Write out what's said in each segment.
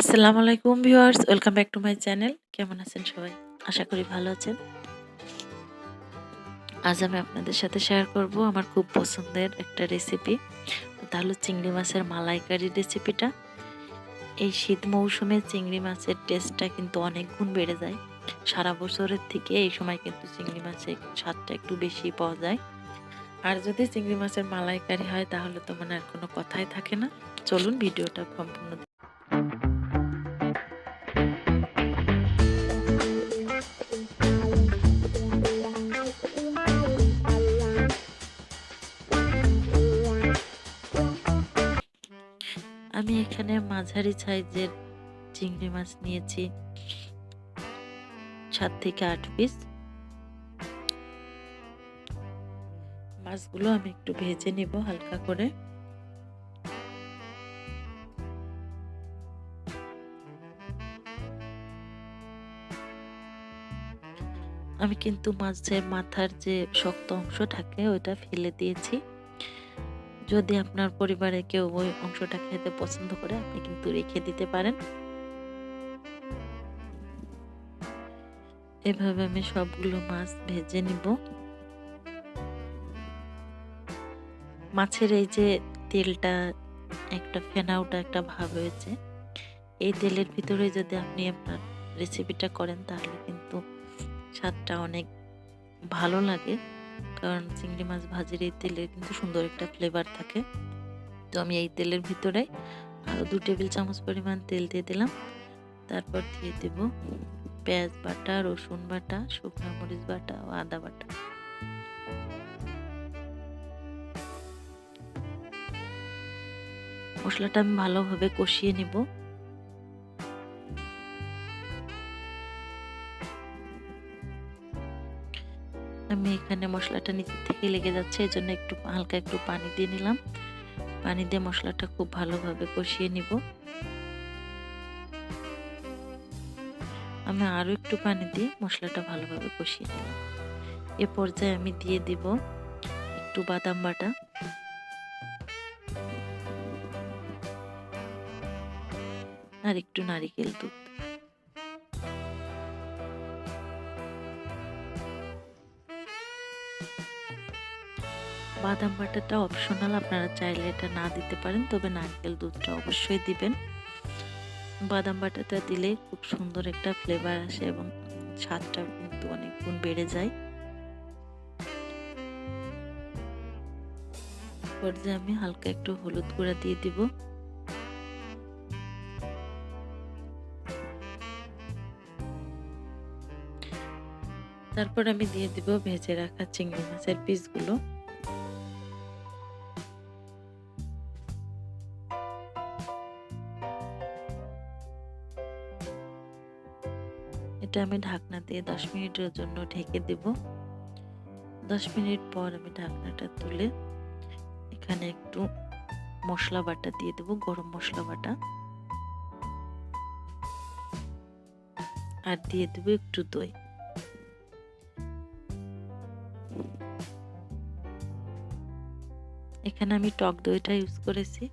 আসসালামু আলাইকুম viewers, welcome back to my channel. কেমন আছেন সবাই? আশা করি ভালো আছেন। আজ আমি আপনাদের সাথে শেয়ার করব আমার খুব পছন্দের একটা রেসিপি। তাহলে চিংড়ি মাছের মালাইকারি রেসিপিটা। এই শীত মৌসুমে চিংড়ি মাছের টেস্টটা কিন্তু অনেক গুণ বেড়ে যায়। সারা বছরের থেকে এই সময় কিন্তু চিংড়ি মাছের স্বাদটা একটু বেশি পাওয়া যায়। আর যদি চিংড়ি মাছের মালাইকারি হয় তাহলে তো মানে আর কোনো কথাই থাকে না। চলুন ভিডিওটা সম্পূর্ণ আমি এখানে মাঝারি সাইজের চিংড়ি মাছ নিয়েছি 7 থেকে 8 পিস। মাছগুলো আমি একটু ভেজে নিব হালকা করে। আমি কিন্তু মাছের মাথার যে শক্ত অংশ থাকে ওইটা ফেলে দিয়েছি। যদি আপনার পরিবারে কেউ ওই অংশটা খেতে পছন্দ করে আপনি কিন্তু রেখে দিতে পারেন। এভাবে আমি সবগুলো মাছ ভেজে নিব। মাছের এই যে তেলটা একটা ফেনা ওঠা একটা ভাব হয়েছে, এই তেলের ভিতরে যদি আপনি আপনার রেসিপিটা করেন তাহলে কিন্তু স্বাদটা অনেক ভালো লাগে। কারণ চিংড়ি মাছ ভাজির এই তেলের কিন্তু সুন্দর একটা ফ্লেভার থাকে। তো আমি এই তেলের ভিতরে আরো 2 টেবিল চামচ পরিমাণ তেল দিয়ে দিলাম। তারপর দিয়ে দেব পেঁয়াজ বাটা, রসুন বাটা, শুকনো মরিচ বাটা ও আদা বাটা। মশলাটা আমি ভালোভাবে কষিয়ে নিব। আমি এখানে মশলাটা নিচে থেকে লেগে যাচ্ছে, এই জন্য একটু হালকা একটু পানি দিয়ে নিলাম। পানি দিয়ে মশলাটা খুব ভালোভাবে কষিয়ে নিব। আমি আরো একটু পানি দিয়ে মশলাটা ভালোভাবে কষিয়ে নিলাম। এ পর্যায়ে আমি দিয়ে দিব একটু বাদাম বাটা, আর একটু নারিকেল দুধ। বাদাম বাটাটা অপশনাল, আপনারা চাইলে এটা না দিতে পারেন, তবে নারকেল দুধটা অবশ্যই দিবেন। বাদাম বাটাটা দিলে খুব সুন্দর একটা ফ্লেভার আসে এবং স্বাদটা কিন্তু অনেক গুণ বেড়ে যায়। পর্যায়ে আমি হালকা একটু হলুদ গুঁড়া দিয়ে দিব। তারপর আমি দিয়ে দিব ভেজে রাখা চিংড়ি মাছের পিসগুলো। এটা আমি ঢাকনা দিয়ে 10 মিনিটের জন্য ঢেকে দেব। 10 মিনিট পর আমি ঢাকনাটা তুলে এখানে একটু মশলা বাটা দিয়ে দেব, গরম মশলা বাটা, আর দিয়ে দেব একটু দই। এখানে আমি টক দইটা ইউজ করেছি,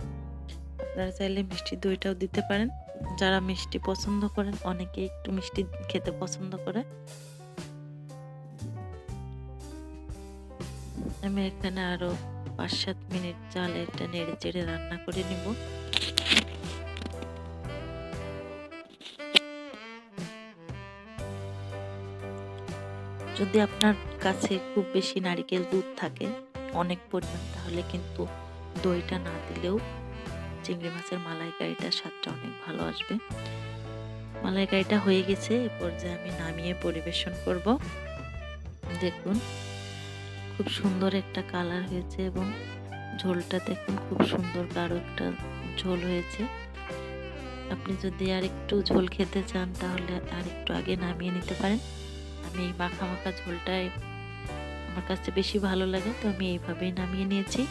আপনারা চাইলে মিষ্টি দইটাও দিতে পারেন। যারা মিষ্টি পছন্দ করেন, অনেকে একটু মিষ্টি খেতে পছন্দ করে। আমি এখানে আরো 5-7 মিনিট জালে এটা নেড়ে চেড়ে রান্না করে নিব। যদি আপনার কাছে খুব বেশি নারকেল দুধ থাকে অনেক পরিমাণ, তাহলে কিন্তু দইটা না দিলেও চিংড়ি মাছের মালাইকারিটা স্বাদটা অনেক ভালো আসবে। মালাইকারিটা হয়ে গেছে, এ পর্যায়ে আমি নামিয়ে পরিবেশন করব। দেখুন খুব সুন্দর একটা কালার হয়েছে এবং ঝোলটা দেখুন খুব সুন্দর গাঢ় একটা ঝোল হয়েছে। আপনি যদি আর একটু ঝোল খেতে চান তাহলে আর একটু আগে নামিয়ে নিতে পারেন। আমি এই মাখা মাখা ঝোলটাই আমার কাছে বেশি ভালো লাগে, তো আমি এইভাবেই নামিয়ে নিয়েছি।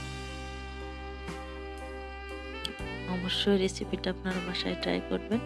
অবশ্যই রেসিপিটা আপনারা বাসায় ট্রাই করবেন।